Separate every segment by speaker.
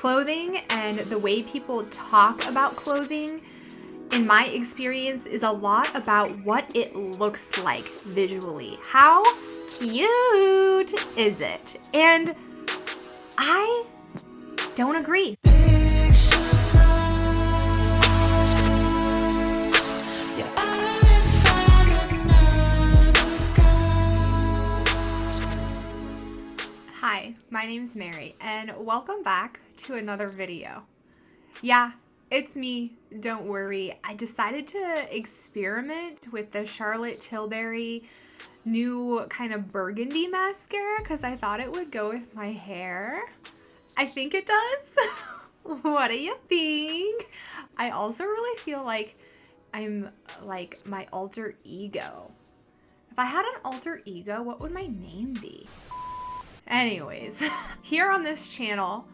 Speaker 1: Clothing and the way people talk about clothing, in my experience, is a lot about what it looks like visually. How cute is it? And I don't agree. Hi, my name's Mary, and welcome back to another video. Yeah, it's me, don't worry. I decided to experiment with the Charlotte Tilbury new kind of burgundy mascara because I thought it would go with my hair. I think it does. What do you think? I also really feel like I'm like my alter ego. If I had an alter ego, what would my name be? Anyways, here on this channel,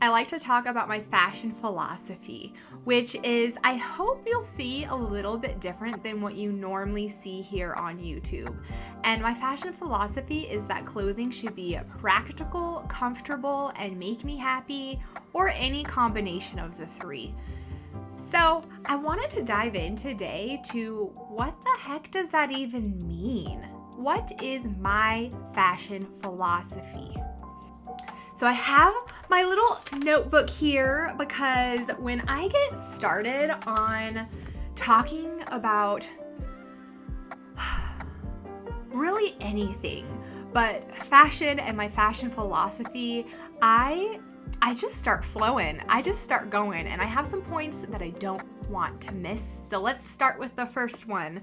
Speaker 1: I like to talk about my fashion philosophy, which is, I hope you'll see, a little bit different than what you normally see here on YouTube. And my fashion philosophy is that clothing should be practical, comfortable, and make me happy, or any combination of the three. So I wanted to dive in today to what the heck does that even mean? What is my fashion philosophy? So I have my little notebook here because when I get started on talking about really anything but fashion and my fashion philosophy, I just start flowing. I just start going, and I have some points that I don't want to miss. So let's start with the first one.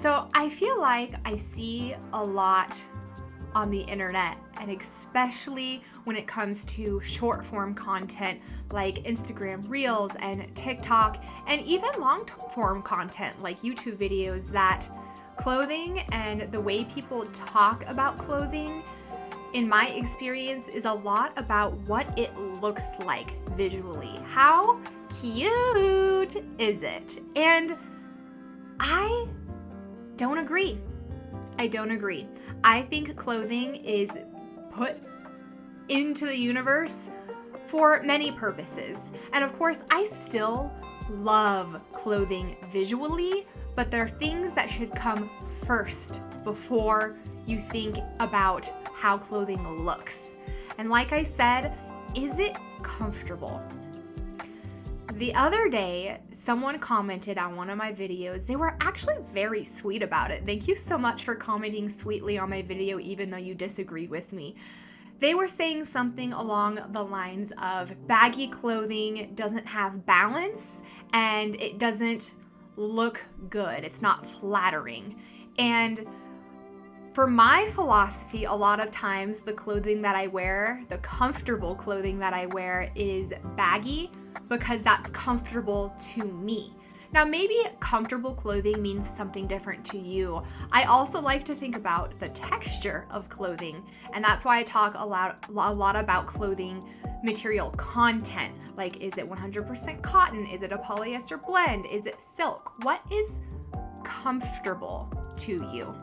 Speaker 1: So I feel like I see a lot on the internet, and especially when it comes to short form content like Instagram Reels and TikTok, and even long form content like YouTube videos, that clothing and the way people talk about clothing, in my experience, is a lot about what it looks like visually. How cute is it? And I don't agree. I don't agree. I think clothing is put into the universe for many purposes. And of course, I still love clothing visually, but there are things that should come first before you think about how clothing looks. And like I said, is it comfortable? The other day, someone commented on one of my videos. They were actually very sweet about it. Thank you so much for commenting sweetly on my video, even though you disagreed with me. They were saying something along the lines of baggy clothing doesn't have balance and it doesn't look good. It's not flattering. And for my philosophy, a lot of times the clothing that I wear, the comfortable clothing that I wear, is baggy because that's comfortable to me. Now, maybe comfortable clothing means something different to you. I also like to think about the texture of clothing, and that's why I talk a lot about clothing material content. Like, is it 100% cotton? Is it a polyester blend? Is it silk? What is comfortable to you?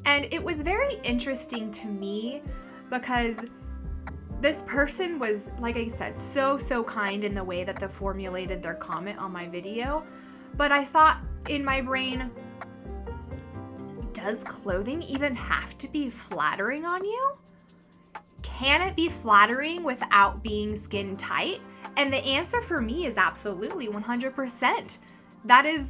Speaker 1: And it was very interesting to me because this person was, like I said, so kind in the way that they formulated their comment on my video. But I thought in my brain, does clothing even have to be flattering on you? Can it be flattering without being skin tight? And the answer for me is absolutely 100%. That is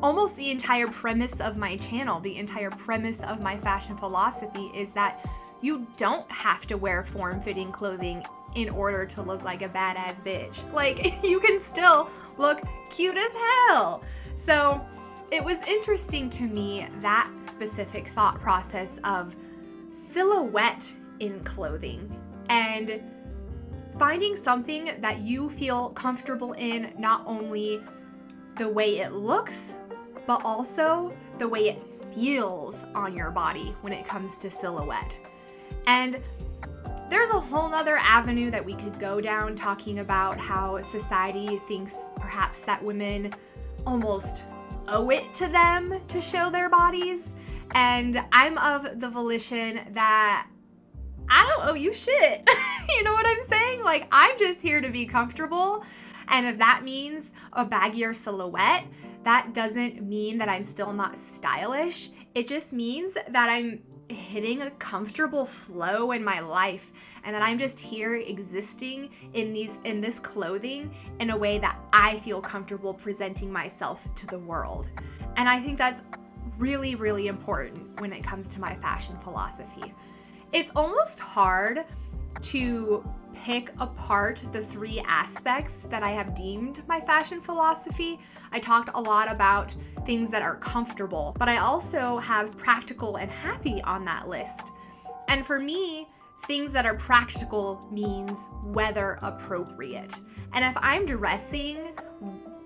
Speaker 1: almost the entire premise of my channel. The entire premise of my fashion philosophy is that you don't have to wear form-fitting clothing in order to look like a badass bitch. Like, you can still look cute as hell. So it was interesting to me, that specific thought process of silhouette in clothing and finding something that you feel comfortable in, not only the way it looks, but also the way it feels on your body when it comes to silhouette. And there's a whole nother avenue that we could go down, talking about how society thinks perhaps that women almost owe it to them to show their bodies. And I'm of the volition that I don't owe you shit. You know what I'm saying? Like, I'm just here to be comfortable. And if that means a baggier silhouette, that doesn't mean that I'm still not stylish. It just means that I'm hitting a comfortable flow in my life, and that I'm just here existing in this clothing in a way that I feel comfortable presenting myself to the world. And I think that's really, really important when it comes to my fashion philosophy. It's almost hard to pick apart the three aspects that I have deemed my fashion philosophy. I talked a lot about things that are comfortable, but I also have practical and happy on that list. And for me, things that are practical means weather appropriate. And if I'm dressing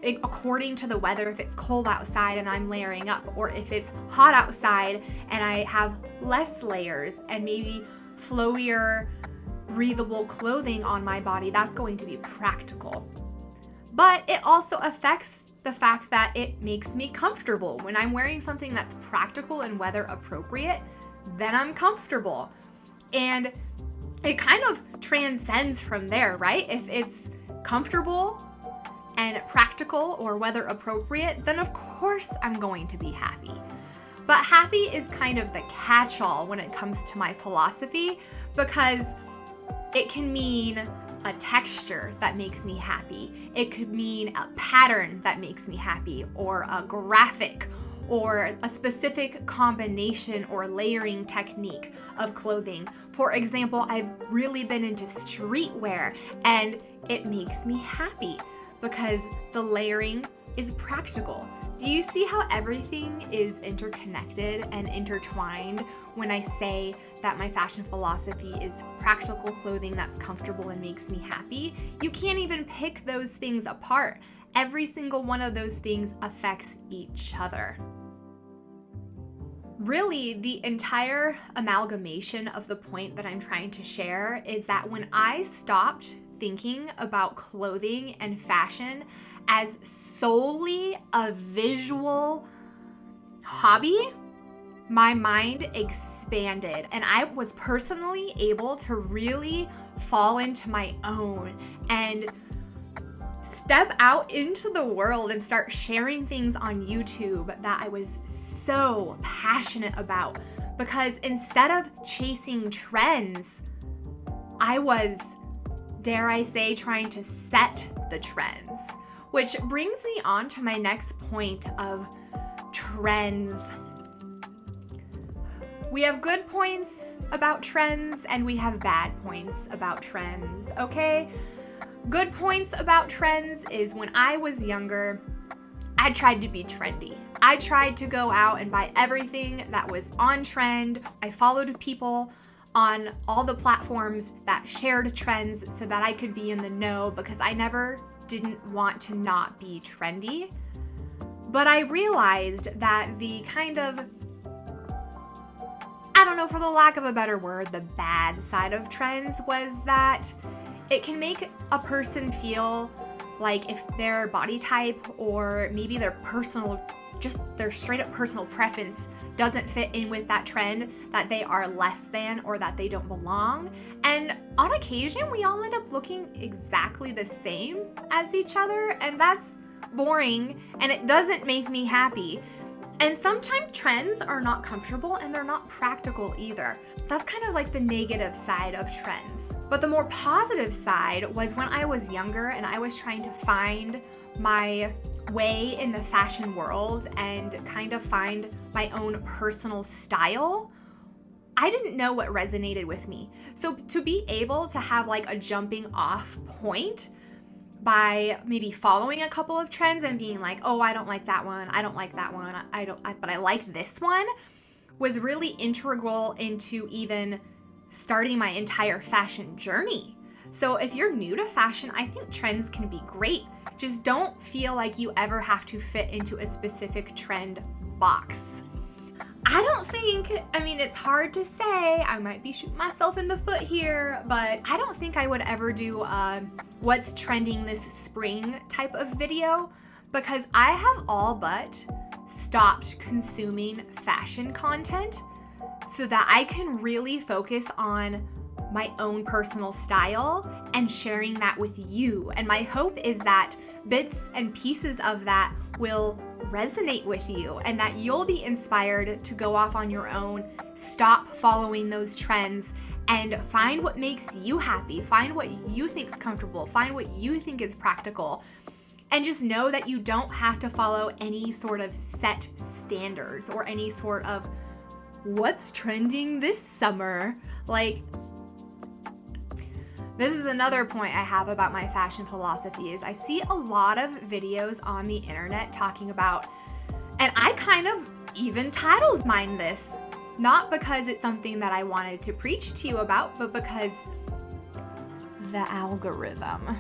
Speaker 1: according to the weather, if it's cold outside and I'm layering up, or if it's hot outside and I have less layers and maybe flowier, breathable clothing on my body, that's going to be practical. But it also affects the fact that it makes me comfortable. When I'm wearing something that's practical and weather appropriate, then I'm comfortable. And it kind of transcends from there, right? If it's comfortable and practical or weather appropriate, then of course I'm going to be happy. But happy is kind of the catch-all when it comes to my philosophy, because it can mean a texture that makes me happy. It could mean a pattern that makes me happy, or a graphic, or a specific combination or layering technique of clothing. For example, I've really been into streetwear, and it makes me happy because the layering is practical. Do you see how everything is interconnected and intertwined when I say that my fashion philosophy is practical clothing that's comfortable and makes me happy? You can't even pick those things apart. Every single one of those things affects each other. Really, the entire amalgamation of the point that I'm trying to share is that when I stopped thinking about clothing and fashion as solely a visual hobby, my mind expanded, and I was personally able to really fall into my own and step out into the world and start sharing things on YouTube that I was so passionate about. Because instead of chasing trends, I was, dare I say, trying to set the trends. Which brings me on to my next point of trends. We have good points about trends and we have bad points about trends, okay? Good points about trends is when I was younger, I tried to be trendy. I tried to go out and buy everything that was on trend. I followed people on all the platforms that shared trends so that I could be in the know, because I didn't want to not be trendy. But I realized that the kind of, I don't know, for the lack of a better word, the bad side of trends was that it can make a person feel like if their body type or maybe their straight up personal preference doesn't fit in with that trend, that they are less than or that they don't belong. And on occasion, we all end up looking exactly the same as each other, and that's boring and it doesn't make me happy. And sometimes trends are not comfortable and they're not practical either. That's kind of like the negative side of trends. But the more positive side was when I was younger and I was trying to find my way in the fashion world and kind of find my own personal style. I didn't know what resonated with me. So to be able to have like a jumping off point by maybe following a couple of trends and being like, oh, I don't like that one, I don't like that one, but I like this one, was really integral into even starting my entire fashion journey. So if you're new to fashion, I think trends can be great. Just don't feel like you ever have to fit into a specific trend box. It's hard to say, I might be shooting myself in the foot here, but I don't think I would ever do what's trending this spring type of video, because I have all but stopped consuming fashion content so that I can really focus on my own personal style and sharing that with you. And my hope is that bits and pieces of that will resonate with you and that you'll be inspired to go off on your own, stop following those trends, and find what makes you happy, find what you think's comfortable, find what you think is practical. And just know that you don't have to follow any sort of set standards or any sort of what's trending this summer. Like, this is another point I have about my fashion philosophy is I see a lot of videos on the internet talking about, and I kind of even titled mine this, not because it's something that I wanted to preach to you about, but because the algorithm.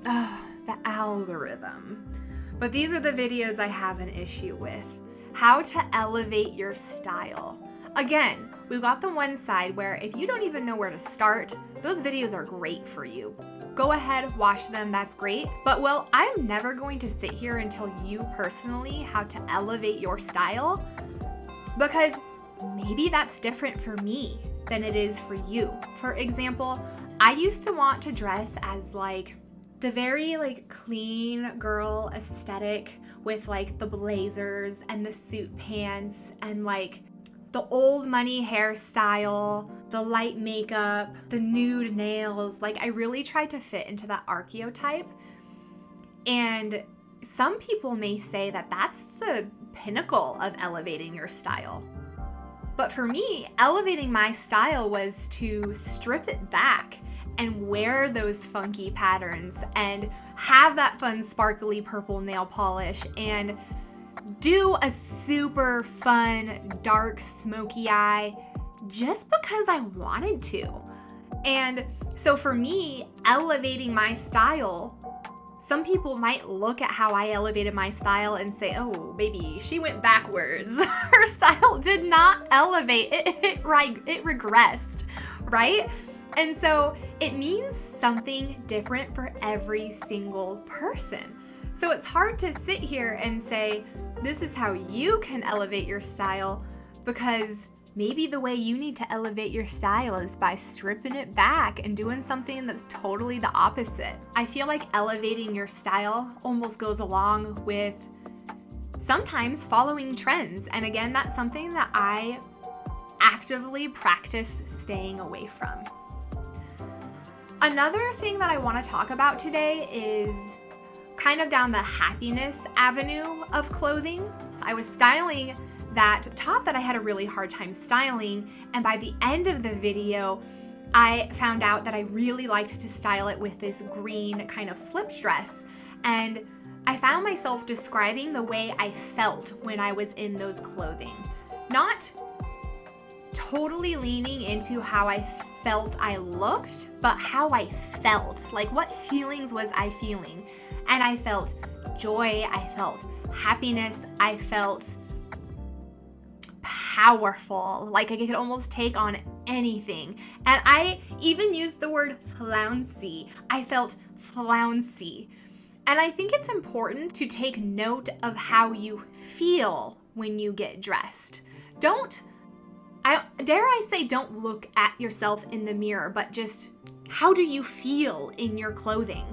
Speaker 1: The algorithm. But these are the videos I have an issue with. How to elevate your style. Again, we've got the one side where if you don't even know where to start, those videos are great for you. Go ahead, watch them, that's great. But well, I'm never going to sit here and tell you personally how to elevate your style, because maybe that's different for me than it is for you. For example, I used to want to dress as like the very like clean girl aesthetic with like the blazers and the suit pants and like the old money hairstyle, the light makeup, the nude nails. Like I really tried to fit into that archetype. And some people may say that that's the pinnacle of elevating your style. But for me, elevating my style was to strip it back and wear those funky patterns and have that fun sparkly purple nail polish and do a super fun dark smoky eye just because I wanted to. And so for me, elevating my style, some people might look at how I elevated my style and say, oh, baby, she went backwards. Her style did not elevate, it regressed, right? And so it means something different for every single person. So it's hard to sit here and say, this is how you can elevate your style, because maybe the way you need to elevate your style is by stripping it back and doing something that's totally the opposite. I feel like elevating your style almost goes along with sometimes following trends. And again, that's something that I actively practice staying away from. Another thing that I want to talk about today is kind of down the happiness avenue of clothing. I was styling that top that I had a really hard time styling, and by the end of the video, I found out that I really liked to style it with this green kind of slip dress, and I found myself describing the way I felt when I was in those clothing. Not totally leaning into how I felt I looked, but how I felt. Like, what feelings was I feeling? And I felt joy, I felt happiness, I felt powerful. Like I could almost take on anything. And I even used the word flouncy. I felt flouncy. And I think it's important to take note of how you feel when you get dressed. Don't look at yourself in the mirror, but just how do you feel in your clothing?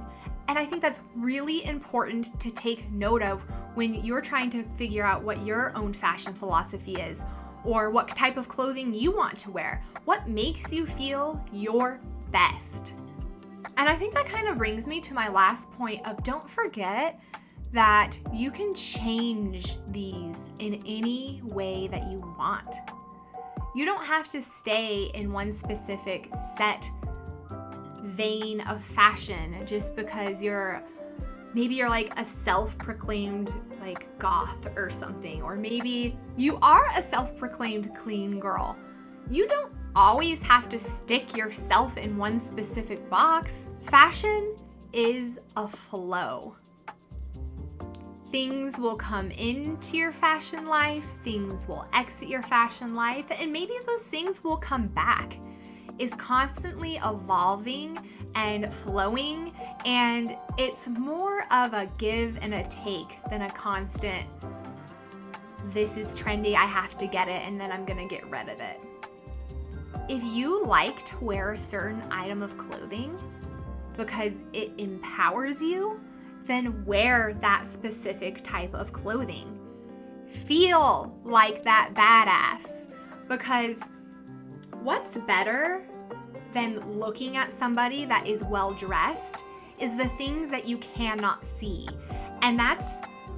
Speaker 1: And I think that's really important to take note of when you're trying to figure out what your own fashion philosophy is, or what type of clothing you want to wear. What makes you feel your best? And I think that kind of brings me to my last point of don't forget that you can change these in any way that you want. You don't have to stay in one specific set vein of fashion just because maybe you're like a self-proclaimed like goth or something, or maybe you are a self-proclaimed clean girl. You don't always have to stick yourself in one specific box. Fashion is a flow. Things will come into your fashion life, things will exit your fashion life, and maybe those things will come back. Is constantly evolving and flowing, and it's more of a give and a take than a constant, this is trendy, I have to get it, and then I'm gonna get rid of it. If you like to wear a certain item of clothing because it empowers you, then wear that specific type of clothing. Feel like that badass, because what's better than looking at somebody that is well dressed is the things that you cannot see. And that's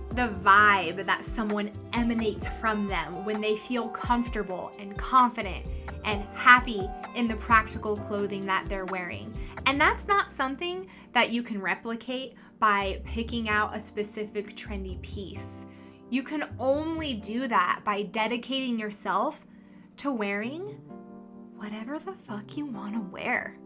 Speaker 1: the vibe that someone emanates from them when they feel comfortable and confident and happy in the practical clothing that they're wearing. And that's not something that you can replicate by picking out a specific trendy piece. You can only do that by dedicating yourself to wearing whatever the fuck you want to wear.